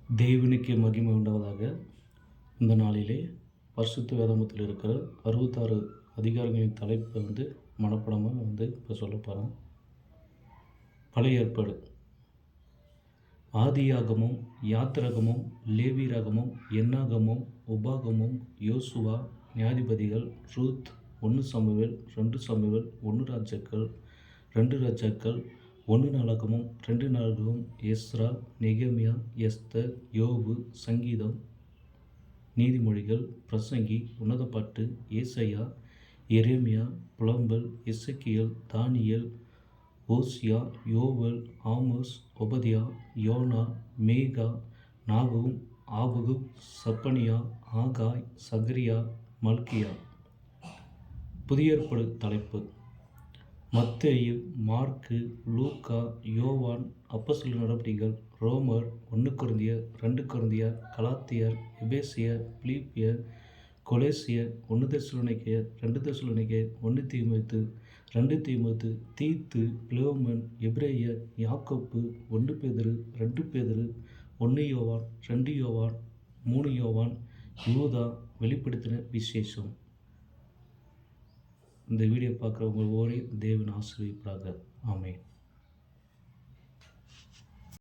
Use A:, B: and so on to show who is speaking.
A: தேவனுக்கே மகிமை உண்டாவதாக. இந்த நாளிலே பரிசுத்த வேதாகமத்தில் இருக்கிற 66 அதிகாரங்களின் தலைப்பை மனப்படமாக இப்போ சொல்ல போகிறேன். பழைய ஏற்பாடு, ஆதியாகமும், யாத்திராகமும், லேவியராகமும், என்னாகமும், உபாகமும், யோசுவா, நியாயாதிபதிகள், ரூத், 1 சாமுவேல், 2 சாமுவேல், 1 ராஜாக்கள், 2 ராஜாக்கள், 1 நாளாகமும், 2 நாளாகமும், எஸ்ரா, நெகேமியா, எஸ்தர், யோபு, சங்கீதம், நீதிமொழிகள், பிரசங்கி, உன்னதப்பாட்டு, ஏசாயா, எரேமியா, புலம்பல், எசேக்கியேல், தானியேல், ஓசியா, யோவேல், ஆமோஸ், ஒபதியா, யோனா, மீகா, நாகூம், ஆபகுக், சப்பனியா, ஆகாய், சகரியா, மல்கியா. புதிய ஏற்பாடு தலைப்பு: மத்தேயு, மாற்கு, லூக்கா, யோவான், அப்போஸ்தலர் நடபடிகள், ரோமர், 1 கொரிந்தியர், 2 கொரிந்தியர், கலாத்தியர், எபேசியர், பிலிப்பியர், கொலோசியர், 1 தெசலோனிக்கேயர், 2 தெசலோனிக்கேயர், 1 தீமோத்தேயு, 2 தீமோத்தேயு, தீத்து, பிலேமோன், எபிரேயர், யாக்கோப்பு, 1 பேதுரு, 2 பேதுரு, 1 யோவான், 2 யோவான், 3 யோவான், யூதா, வெளிப்படுத்தின விசேஷம். இந்த வீடியோ பார்க்குறவங்க ஒவ்வொரு தேவன் ஆசீர்வதிப்பாராக. ஆமென்.